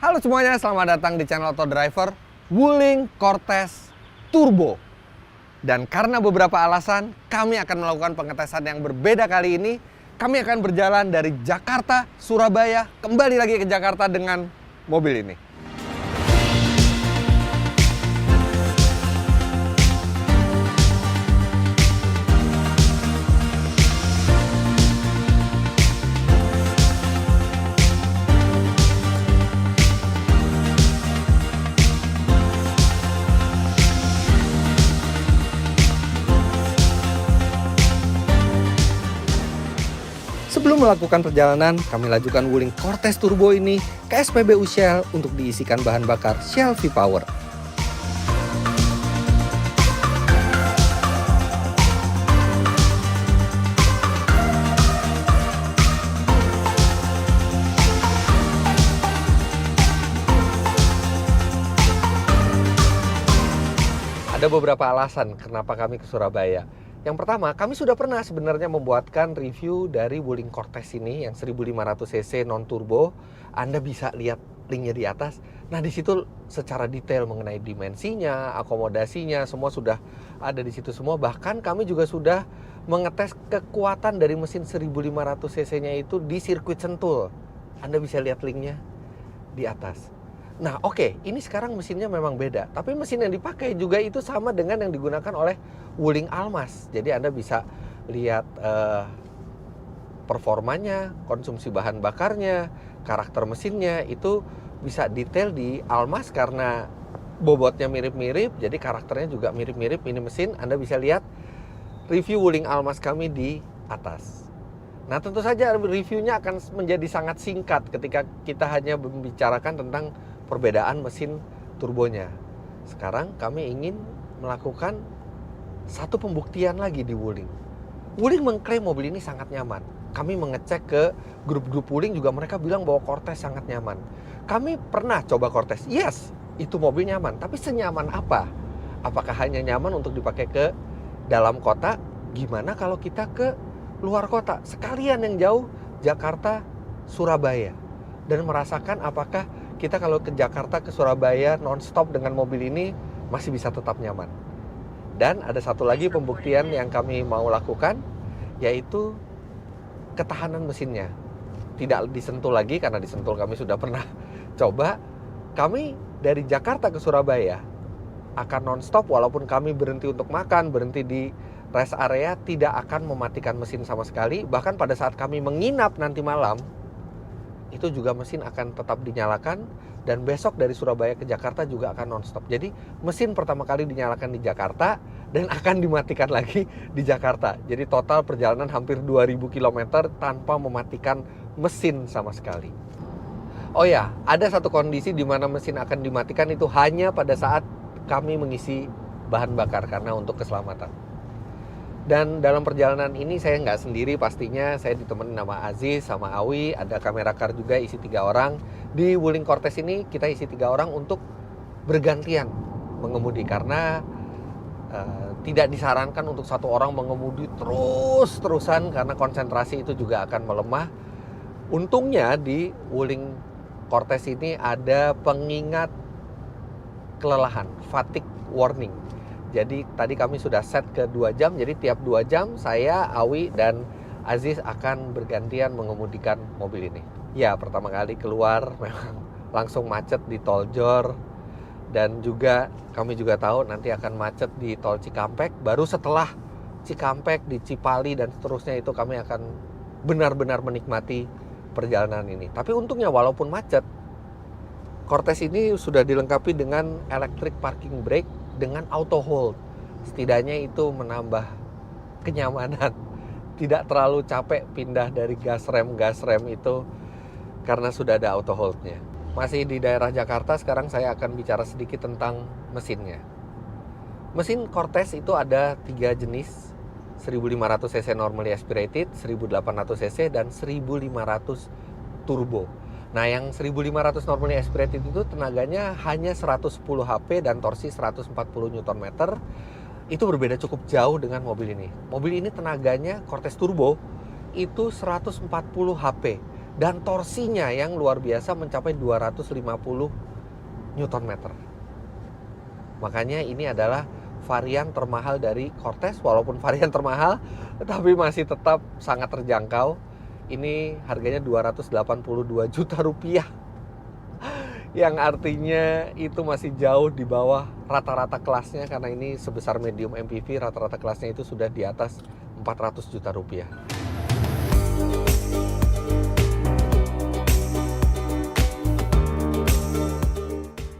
Halo semuanya, selamat datang di channel Auto Driver Wuling Cortez Turbo. Dan karena beberapa alasan, kami akan melakukan pengetesan yang berbeda kali ini. Kami akan berjalan dari Jakarta, Surabaya, kembali lagi ke Jakarta dengan mobil ini. Sebelum melakukan perjalanan, kami lajukan Wuling Cortez Turbo ini ke SPBU Shell untuk diisikan bahan bakar Shell V-Power. Ada beberapa alasan kenapa kami ke Surabaya. Yang pertama, kami sudah pernah sebenarnya membuatkan review dari Wuling Cortez ini yang 1500cc non turbo. Anda bisa lihat linknya di atas. Nah, di situ secara detail mengenai dimensinya, akomodasinya, semua sudah ada di situ semua. Bahkan kami juga sudah mengetes kekuatan dari mesin 1500cc-nya itu di sirkuit Sentul. Anda bisa lihat linknya di atas. Nah, oke, ini sekarang mesinnya memang beda. Tapi mesin yang dipakai juga itu sama dengan yang digunakan oleh Wuling Almas. Jadi Anda bisa lihat performanya, konsumsi bahan bakarnya, karakter mesinnya, itu bisa detail di Almas karena bobotnya mirip-mirip. Jadi karakternya juga mirip-mirip. Ini mesin, Anda bisa lihat review Wuling Almas kami di atas. Nah, tentu saja reviewnya akan menjadi sangat singkat ketika kita hanya membicarakan tentang perbedaan mesin turbonya. Sekarang kami ingin melakukan satu pembuktian lagi di Wuling. Wuling mengklaim mobil ini sangat nyaman. Kami mengecek ke grup-grup Wuling juga, mereka bilang bahwa Cortez sangat nyaman. Kami pernah coba Cortez. Yes, itu mobil nyaman. Tapi senyaman apa? Apakah hanya nyaman untuk dipakai ke dalam kota? Gimana kalau kita ke luar kota? Sekalian yang jauh, Jakarta, Surabaya. Dan merasakan apakah kita kalau ke Jakarta, ke Surabaya non-stop dengan mobil ini masih bisa tetap nyaman. Dan ada satu lagi pembuktian yang kami mau lakukan, yaitu ketahanan mesinnya. Tidak disentuh lagi, karena disentuh kami sudah pernah coba. Kami dari Jakarta ke Surabaya akan non-stop, walaupun kami berhenti untuk makan, berhenti di rest area, tidak akan mematikan mesin sama sekali. Bahkan pada saat kami menginap nanti malam, itu juga mesin akan tetap dinyalakan, dan besok dari Surabaya ke Jakarta juga akan non-stop. Jadi mesin pertama kali dinyalakan di Jakarta dan akan dimatikan lagi di Jakarta. Jadi total perjalanan hampir 2000 km tanpa mematikan mesin sama sekali. Oh ya, ada satu kondisi di mana mesin akan dimatikan, itu hanya pada saat kami mengisi bahan bakar karena untuk keselamatan. Dan dalam perjalanan ini saya nggak sendiri pastinya, saya ditemani sama Aziz, sama Awi, ada kamera car juga isi 3 orang. Di Wuling Cortez ini kita isi 3 orang untuk bergantian mengemudi karena tidak disarankan untuk satu orang mengemudi terus-terusan karena konsentrasi itu juga akan melemah. Untungnya di Wuling Cortez ini ada pengingat kelelahan, fatigue warning. Jadi tadi kami sudah set ke 2 jam, jadi tiap 2 jam saya, Awi, dan Aziz akan bergantian mengemudikan mobil ini. Ya, pertama kali keluar memang langsung macet di tol Jor. Dan juga kami juga tahu nanti akan macet di tol Cikampek. Baru setelah Cikampek, di Cipali dan seterusnya itu kami akan benar-benar menikmati perjalanan ini. Tapi untungnya walaupun macet, Cortez ini sudah dilengkapi dengan electric parking brake dengan auto hold. Setidaknya itu menambah kenyamanan. Tidak terlalu capek pindah dari gas rem itu karena sudah ada auto hold-nya. Masih di daerah Jakarta, sekarang saya akan bicara sedikit tentang mesinnya. Mesin Cortez itu ada 3 jenis, 1500cc normally aspirated, 1800cc, dan 1500 turbo. Nah, yang 1500 normally aspirated itu tenaganya hanya 110 HP dan torsi 140 Nm. Itu berbeda cukup jauh dengan mobil ini. Mobil ini tenaganya Cortez Turbo itu 140 HP dan torsinya yang luar biasa mencapai 250 Nm. Makanya ini adalah varian termahal dari Cortez, walaupun varian termahal tapi masih tetap sangat terjangkau. Ini harganya 282 juta rupiah, yang artinya itu masih jauh di bawah rata-rata kelasnya, karena ini sebesar medium MPV, rata-rata kelasnya itu sudah di atas 400 juta rupiah.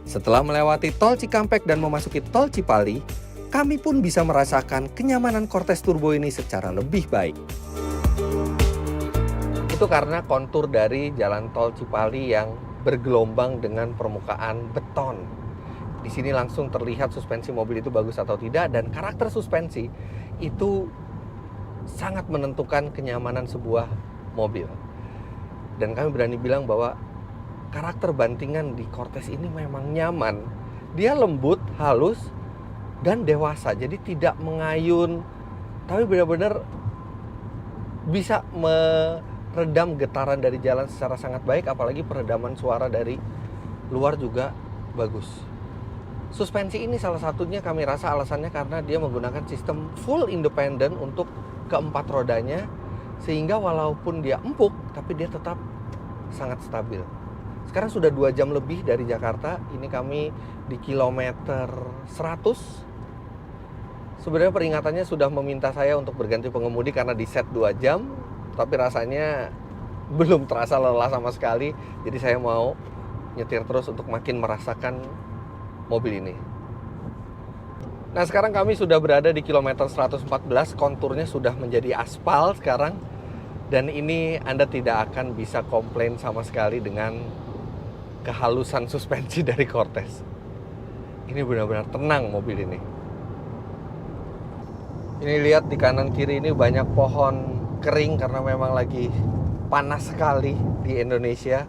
Setelah melewati tol Cikampek dan memasuki tol Cipali, kami pun bisa merasakan kenyamanan Cortez Turbo ini secara lebih baik. Itu karena kontur dari jalan tol Cipali yang bergelombang dengan permukaan beton. Di sini langsung terlihat suspensi mobil itu bagus atau tidak, dan karakter suspensi itu sangat menentukan kenyamanan sebuah mobil. Dan kami berani bilang bahwa karakter bantingan di Cortez ini memang nyaman. Dia lembut, halus, dan dewasa. Jadi tidak mengayun, tapi benar-benar bisa meredam getaran dari jalan secara sangat baik. Apalagi peredaman suara dari luar juga bagus. Suspensi ini salah satunya kami rasa alasannya karena dia menggunakan sistem full independent untuk keempat rodanya, sehingga walaupun dia empuk, tapi dia tetap sangat stabil. Sekarang sudah 2 jam lebih dari Jakarta. Ini kami di kilometer 100. Sebenarnya peringatannya sudah meminta saya untuk berganti pengemudi karena di set 2 jam. Tapi rasanya belum terasa lelah sama sekali. Jadi saya mau nyetir terus untuk makin merasakan mobil ini. Nah, sekarang kami sudah berada di kilometer 114. Konturnya sudah menjadi aspal sekarang. Dan ini Anda tidak akan bisa komplain sama sekali dengan kehalusan suspensi dari Cortez. Ini benar-benar tenang mobil ini. Ini lihat di kanan kiri ini banyak pohon kering karena memang lagi panas sekali di Indonesia.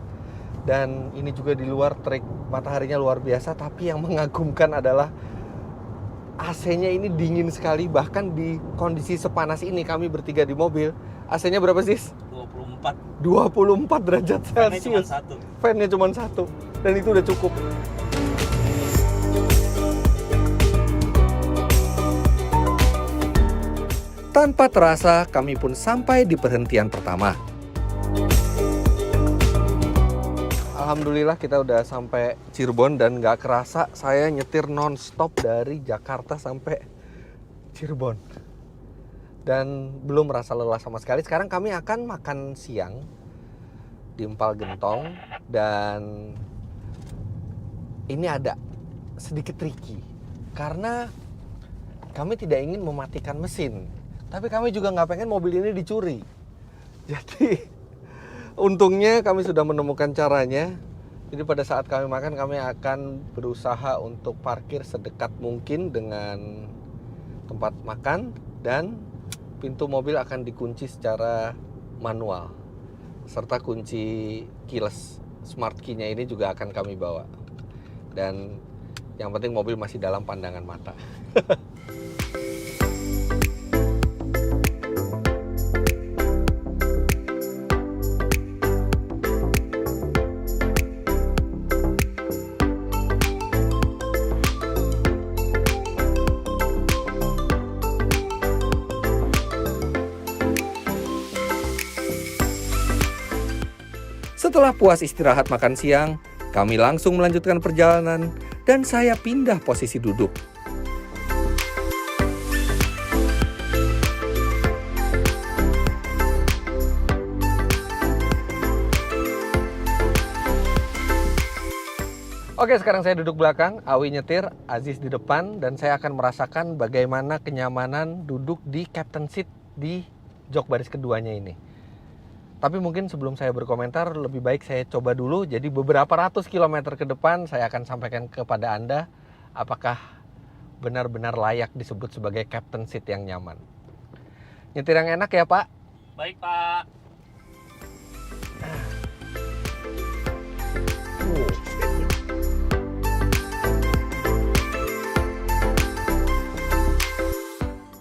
Dan ini juga di luar terik mataharinya luar biasa. Tapi yang mengagumkan adalah AC-nya ini dingin sekali. Bahkan di kondisi sepanas ini kami bertiga di mobil, AC-nya berapa sih? 24 derajat Celcius. Fan-nya cuma satu. Dan itu udah cukup. Tanpa terasa, kami pun sampai di perhentian pertama. Alhamdulillah kita udah sampai Cirebon dan gak kerasa saya nyetir non-stop dari Jakarta sampai Cirebon. Dan belum merasa lelah sama sekali. Sekarang kami akan makan siang di Empal Gentong. Dan ini ada sedikit tricky. Karena kami tidak ingin mematikan mesin. Tapi kami juga nggak pengen mobil ini dicuri. Jadi untungnya kami sudah menemukan caranya. Jadi pada saat kami makan, kami akan berusaha untuk parkir sedekat mungkin dengan tempat makan. Dan pintu mobil akan dikunci secara manual. Serta kunci keyless smart key-nya ini juga akan kami bawa. Dan yang penting mobil masih dalam pandangan mata. Setelah puas istirahat makan siang, kami langsung melanjutkan perjalanan dan saya pindah posisi duduk. Oke, sekarang saya duduk belakang, Awi nyetir, Aziz di depan, dan saya akan merasakan bagaimana kenyamanan duduk di captain seat di jok baris keduanya ini. Tapi mungkin sebelum saya berkomentar, lebih baik saya coba dulu. Jadi beberapa ratus kilometer ke depan saya akan sampaikan kepada Anda apakah benar-benar layak disebut sebagai captain seat yang nyaman. Nyetir yang enak ya, Pak? Baik, Pak.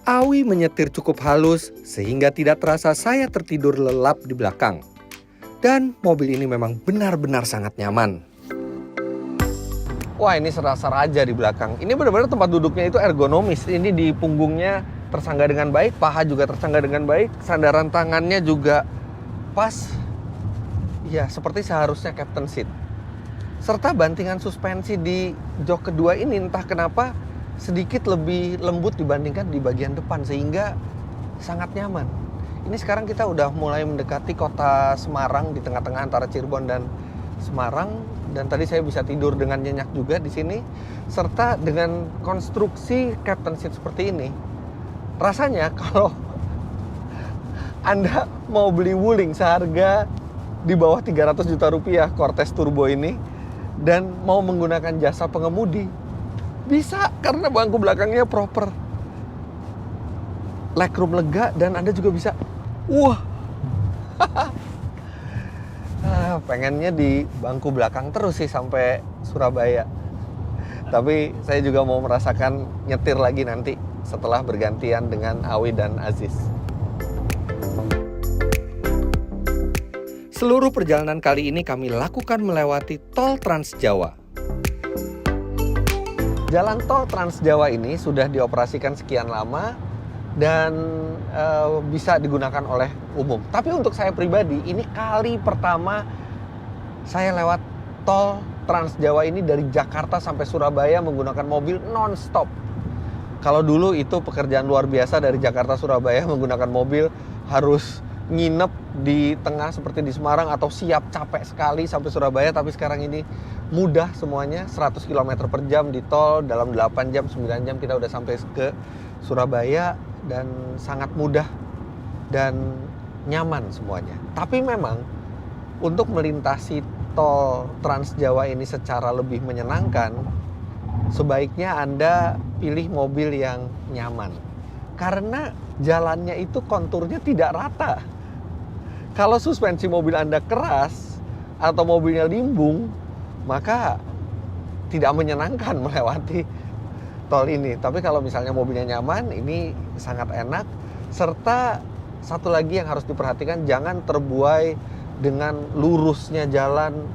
Awi menyetir cukup halus sehingga tidak terasa saya tertidur lelap di belakang. Dan mobil ini memang benar-benar sangat nyaman. Wah, ini serasa raja di belakang. Ini benar-benar tempat duduknya itu ergonomis. Ini di punggungnya tersangga dengan baik, paha juga tersangga dengan baik, sandaran tangannya juga pas. Ya, seperti seharusnya captain seat. Serta bantingan suspensi di jok kedua ini entah kenapa sedikit lebih lembut dibandingkan di bagian depan sehingga sangat nyaman. Ini sekarang kita udah mulai mendekati kota Semarang di tengah-tengah antara Cirebon dan Semarang, dan tadi saya bisa tidur dengan nyenyak juga di sini. Serta dengan konstruksi captain seat seperti ini, rasanya kalau Anda mau beli Wuling seharga di bawah 300 juta rupiah Cortez Turbo ini dan mau menggunakan jasa pengemudi, bisa karena bangku belakangnya proper, legroom lega, dan Anda juga bisa pengennya di bangku belakang terus sih sampai Surabaya. Tapi saya juga mau merasakan nyetir lagi nanti setelah bergantian dengan Awi dan Aziz. Seluruh perjalanan kali ini kami lakukan melewati tol Trans Jawa. Jalan tol Trans Jawa ini sudah dioperasikan sekian lama dan bisa digunakan oleh umum. Tapi untuk saya pribadi, ini kali pertama saya lewat tol Trans Jawa ini dari Jakarta sampai Surabaya menggunakan mobil non-stop. Kalau dulu itu pekerjaan luar biasa dari Jakarta Surabaya menggunakan mobil, harus nginep di tengah seperti di Semarang atau siap capek sekali sampai Surabaya. Tapi sekarang ini mudah semuanya, 100 km per jam di tol, dalam 8 jam, 9 jam kita udah sampai ke Surabaya, dan sangat mudah dan nyaman semuanya. Tapi memang untuk melintasi tol Trans Jawa ini secara lebih menyenangkan, sebaiknya Anda pilih mobil yang nyaman. Karena jalannya itu konturnya tidak rata. Kalau suspensi mobil Anda keras atau mobilnya limbung, maka tidak menyenangkan melewati tol ini. Tapi kalau misalnya mobilnya nyaman, ini sangat enak. Serta satu lagi yang harus diperhatikan, jangan terbuai dengan lurusnya jalan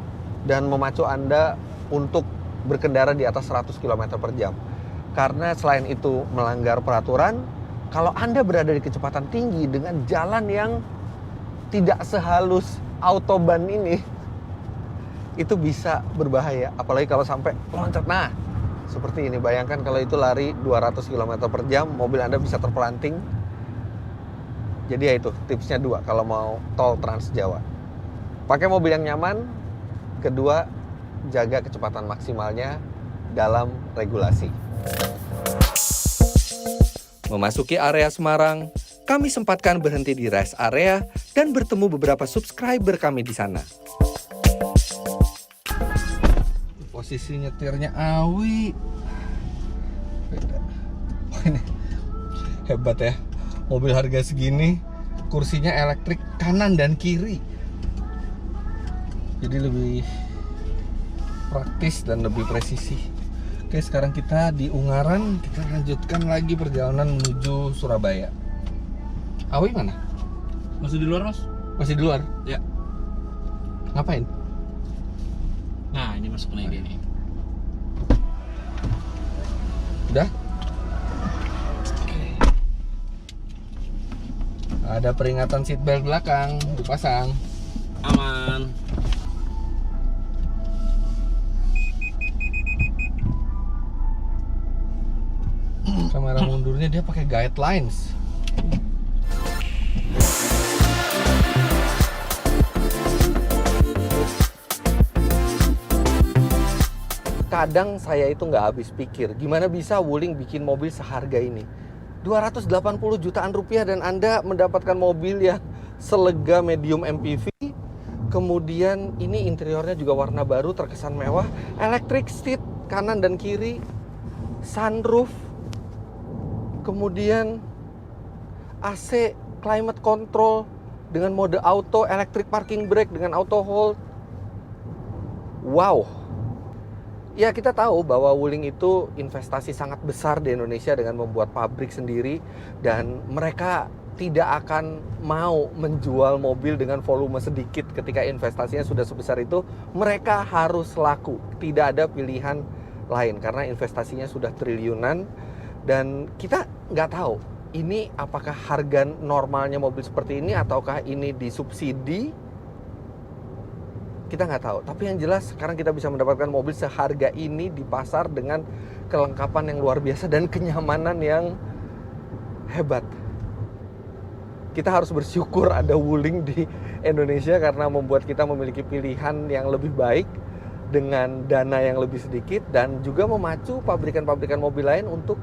dan memacu Anda untuk berkendara di atas 100 km per jam. Karena selain itu melanggar peraturan, kalau Anda berada di kecepatan tinggi dengan jalan yang tidak sehalus autoban ini, itu bisa berbahaya. Apalagi kalau sampai loncat. Nah, seperti ini. Bayangkan kalau itu lari 200 km per jam, mobil Anda bisa terpelanting. Jadi ya itu, tipsnya 2 kalau mau tol Trans Jawa. Pakai mobil yang nyaman. Kedua, jaga kecepatan maksimalnya dalam regulasi. Memasuki area Semarang, kami sempatkan berhenti di rest area dan bertemu beberapa subscriber kami di sana. Posisi nyetirnya Awi. Beda. Oh, ini hebat ya. Mobil harga segini, kursinya elektrik kanan dan kiri. Jadi lebih praktis dan lebih presisi. Oke, sekarang kita di Ungaran, kita lanjutkan lagi perjalanan menuju Surabaya. Awi mana? Masih di luar, Mas? Masih di luar? Ya. Ngapain? Nah, ini masuk lagi nih. Udah? Ada peringatan seatbelt belakang, dipasang. Aman. Kamera mundurnya dia pakai guidelines. Kadang saya itu nggak habis pikir, gimana bisa Wuling bikin mobil seharga ini. 280 jutaan rupiah dan Anda mendapatkan mobil yang selega medium MPV. Kemudian ini interiornya juga warna baru, terkesan mewah. Electric seat kanan dan kiri, sunroof, kemudian AC climate control dengan mode auto, electric parking brake dengan auto hold. Wow. Ya, kita tahu bahwa Wuling itu investasi sangat besar di Indonesia dengan membuat pabrik sendiri, dan mereka tidak akan mau menjual mobil dengan volume sedikit ketika investasinya sudah sebesar itu. Mereka harus laku, tidak ada pilihan lain karena investasinya sudah triliunan. Dan kita nggak tahu ini apakah harga normalnya mobil seperti ini ataukah ini disubsidi, kita nggak tahu. Tapi yang jelas sekarang kita bisa mendapatkan mobil seharga ini di pasar dengan kelengkapan yang luar biasa dan kenyamanan yang hebat. Kita harus bersyukur ada Wuling di Indonesia karena membuat kita memiliki pilihan yang lebih baik dengan dana yang lebih sedikit dan juga memacu pabrikan-pabrikan mobil lain untuk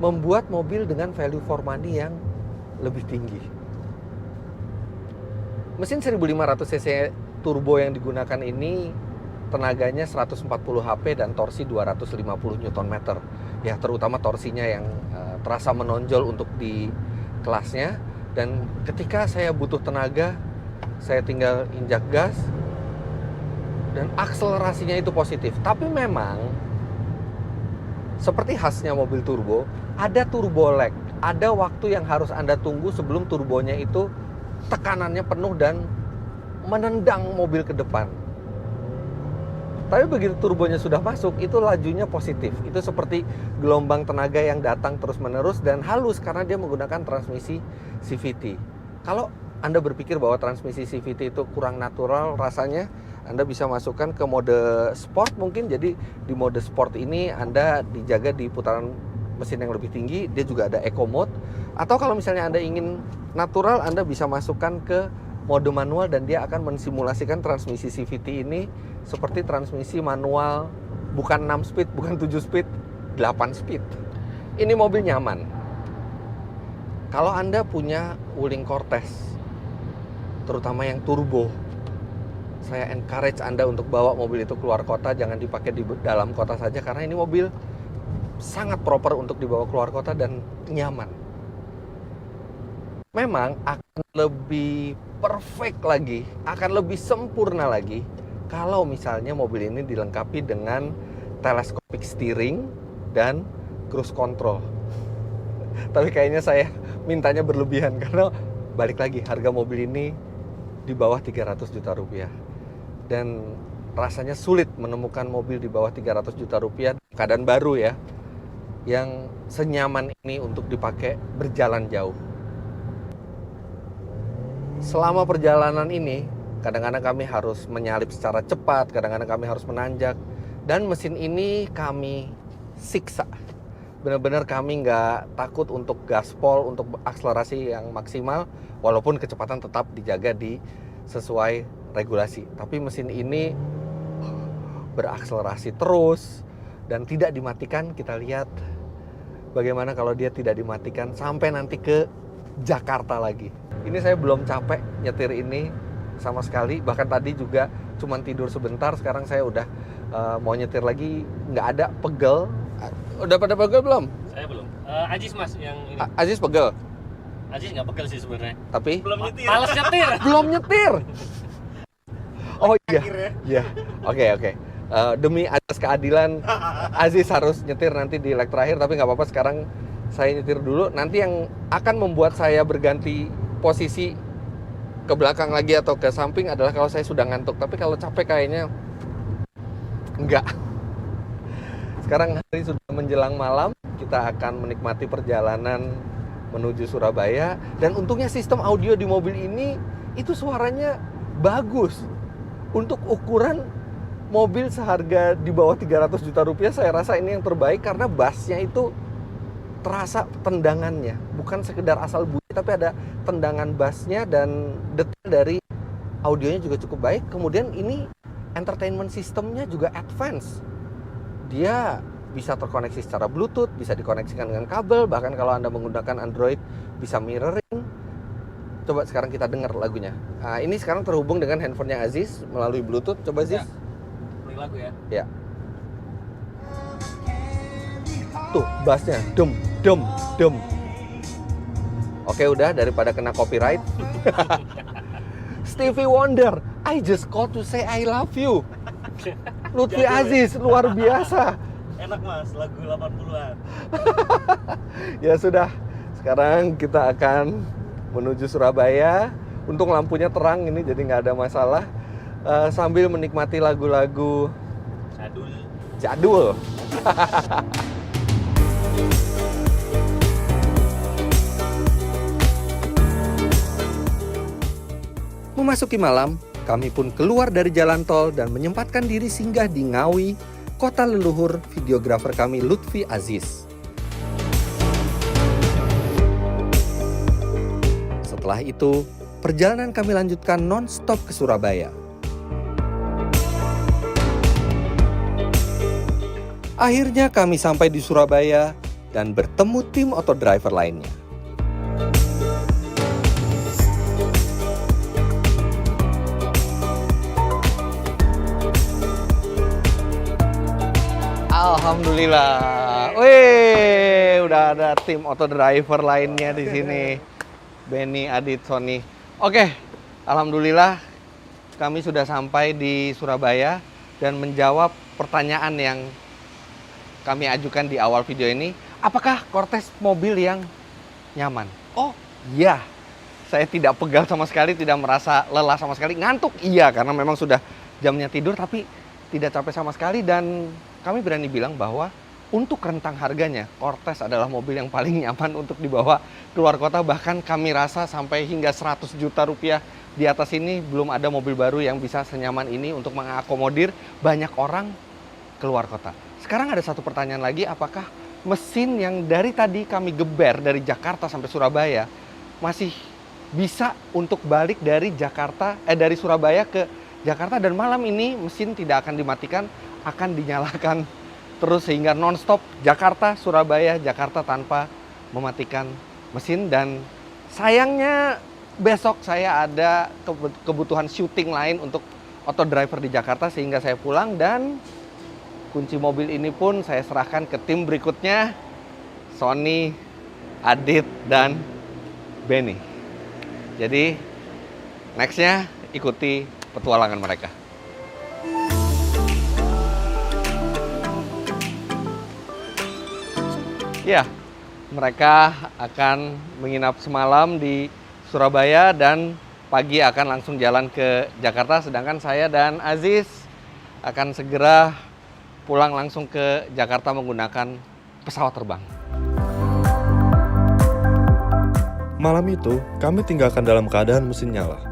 membuat mobil dengan value for money yang lebih tinggi. Mesin 1500 cc turbo yang digunakan ini tenaganya 140 HP dan torsi 250 Nm. Ya, terutama torsinya yang terasa menonjol untuk di kelasnya. Dan ketika saya butuh tenaga, saya tinggal injak gas dan akselerasinya itu positif. Tapi memang seperti khasnya mobil turbo, ada turbo lag. Ada waktu yang harus Anda tunggu sebelum turbonya itu tekanannya penuh dan menendang mobil ke depan. Tapi begitu turbonya sudah masuk, itu lajunya positif. Itu seperti gelombang tenaga yang datang terus-menerus dan halus karena dia menggunakan transmisi CVT. Kalau Anda berpikir bahwa transmisi CVT itu kurang natural rasanya, Anda bisa masukkan ke mode sport mungkin. Jadi di mode sport ini Anda dijaga di putaran mesin yang lebih tinggi. Dia juga ada eco mode. Atau kalau misalnya Anda ingin natural, Anda bisa masukkan ke mode manual dan dia akan mensimulasikan transmisi CVT ini seperti transmisi manual, bukan 6 speed, bukan 7 speed, 8 speed. Ini mobil nyaman. Kalau Anda punya Wuling Cortez, terutama yang turbo, saya encourage Anda untuk bawa mobil itu keluar kota, jangan dipakai di dalam kota saja karena ini mobil sangat proper untuk dibawa keluar kota dan nyaman. Memang akan lebih perfect lagi, akan lebih sempurna lagi kalau misalnya mobil ini dilengkapi dengan telescopic steering dan cruise control. Tapi kayaknya saya mintanya berlebihan karena balik lagi harga mobil ini di bawah 300 juta rupiah. Dan rasanya sulit menemukan mobil di bawah 300 juta rupiah keadaan baru ya, yang senyaman ini untuk dipakai berjalan jauh. Selama perjalanan ini, kadang-kadang kami harus menyalip secara cepat, kadang-kadang kami harus menanjak. Dan mesin ini kami siksa. Benar-benar kami nggak takut untuk gaspol, untuk akselerasi yang maksimal, walaupun kecepatan tetap dijaga di sesuai regulasi. Tapi mesin ini berakselerasi terus dan tidak dimatikan. Kita lihat bagaimana kalau dia tidak dimatikan sampai nanti ke Jakarta lagi. Ini saya belum capek nyetir ini sama sekali. Bahkan tadi juga cuman tidur sebentar. Sekarang saya udah mau nyetir lagi, nggak ada pegel. Udah pada pegel belum? Saya belum. Ajis mas yang ini. Aziz pegel. Ajis nggak pegel sih sebenarnya. Tapi Belum nyetir. Males nyetir. belum nyetir. Oh iya. Iya. Oke. Demi atas keadilan Aziz harus nyetir nanti di leg terakhir, tapi nggak apa-apa, sekarang saya nyetir dulu. Nanti yang akan membuat saya berganti posisi ke belakang lagi atau ke samping adalah kalau saya sudah ngantuk. Tapi kalau capek kayaknya enggak. Sekarang hari sudah menjelang malam, kita akan menikmati perjalanan menuju Surabaya. Dan untungnya sistem audio di mobil ini itu suaranya bagus. Untuk ukuran mobil seharga di bawah 300 juta rupiah, saya rasa ini yang terbaik karena bassnya itu terasa tendangannya, bukan sekedar asal bunyi, tapi ada tendangan bassnya dan detail dari audionya juga cukup baik. Kemudian ini entertainment systemnya juga advance. Dia bisa terkoneksi secara Bluetooth, bisa dikoneksikan dengan kabel, bahkan kalau Anda menggunakan Android bisa mirroring. Coba sekarang kita dengar lagunya. Nah, ini sekarang terhubung dengan handphonenya Aziz melalui Bluetooth. Coba Aziz. Play lagu ya. Ya. Tuh, bassnya dum. Oke, udah, daripada kena copyright. Stevie Wonder, I just called to say I love you. Lutfi Aziz, luar biasa. Enak mas, lagu 80-an. Ya sudah, Sekarang kita akan menuju Surabaya. Untung lampunya terang ini jadi nggak ada masalah. Sambil menikmati lagu-lagu jadul. Memasuki malam, kami pun keluar dari jalan tol dan menyempatkan diri singgah di Ngawi, kota leluhur videografer kami Lutfi Aziz. Setelah itu, perjalanan kami lanjutkan non-stop ke Surabaya. Akhirnya kami sampai di Surabaya dan bertemu tim Autodriver lainnya. Alhamdulillah. Wih, udah ada tim Autodriver lainnya di sini. Benny, Adit, Sony. Oke, alhamdulillah kami sudah sampai di Surabaya dan menjawab pertanyaan yang kami ajukan di awal video ini. Apakah Cortez mobil yang nyaman? Oh iya, saya tidak pegal sama sekali, tidak merasa lelah sama sekali. Ngantuk iya, karena memang sudah jamnya tidur, tapi tidak capek sama sekali. Dan kami berani bilang bahwa untuk rentang harganya, Cortez adalah mobil yang paling nyaman untuk dibawa keluar kota. Bahkan kami rasa sampai hingga 100 juta rupiah di atas ini belum ada mobil baru yang bisa senyaman ini untuk mengakomodir banyak orang keluar kota. Sekarang ada satu pertanyaan lagi, apakah mesin yang dari tadi kami geber dari Jakarta sampai Surabaya masih bisa untuk balik dari dari Surabaya ke Jakarta, dan malam ini mesin tidak akan dimatikan, akan dinyalakan terus sehingga non-stop Jakarta, Surabaya, Jakarta tanpa mematikan mesin. Dan sayangnya besok saya ada kebutuhan syuting lain untuk Autodriver di Jakarta sehingga saya pulang, dan kunci mobil ini pun saya serahkan ke tim berikutnya, Sony, Adit, dan Benny. Jadi nextnya ikuti petualangan mereka. Ya, mereka akan menginap semalam di Surabaya dan pagi akan langsung jalan ke Jakarta. Sedangkan saya dan Aziz akan segera pulang langsung ke Jakarta menggunakan pesawat terbang. Malam itu, kami tinggalkan dalam keadaan mesin nyala.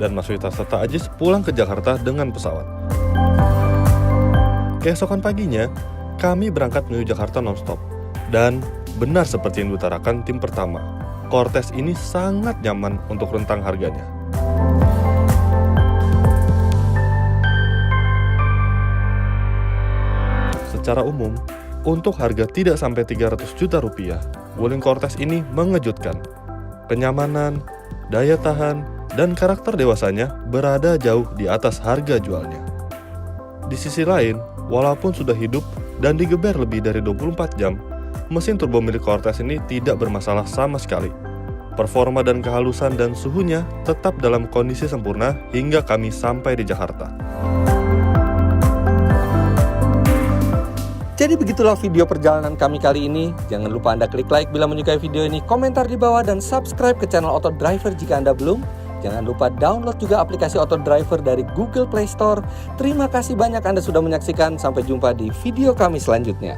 Dan Mas Wita serta Ajis pulang ke Jakarta dengan pesawat. Keesokan paginya, kami berangkat menuju Jakarta non-stop. Dan benar seperti yang diutarakan tim pertama, Cortez ini sangat nyaman untuk rentang harganya. Secara umum, untuk harga tidak sampai 300 juta rupiah, Wuling Cortez ini mengejutkan. Kenyamanan, daya tahan, dan karakter dewasanya berada jauh di atas harga jualnya. Di sisi lain, walaupun sudah hidup dan digeber lebih dari 24 jam, mesin turbo milik Cortez ini tidak bermasalah sama sekali. Performa dan kehalusan dan suhunya tetap dalam kondisi sempurna hingga kami sampai di Jakarta. Jadi begitulah video perjalanan kami kali ini. Jangan lupa Anda klik like bila menyukai video ini, komentar di bawah, dan subscribe ke channel Autodriver jika Anda belum. Jangan lupa download juga aplikasi Autodriver dari Google Play Store. Terima kasih banyak Anda sudah menyaksikan. Sampai jumpa di video kami selanjutnya.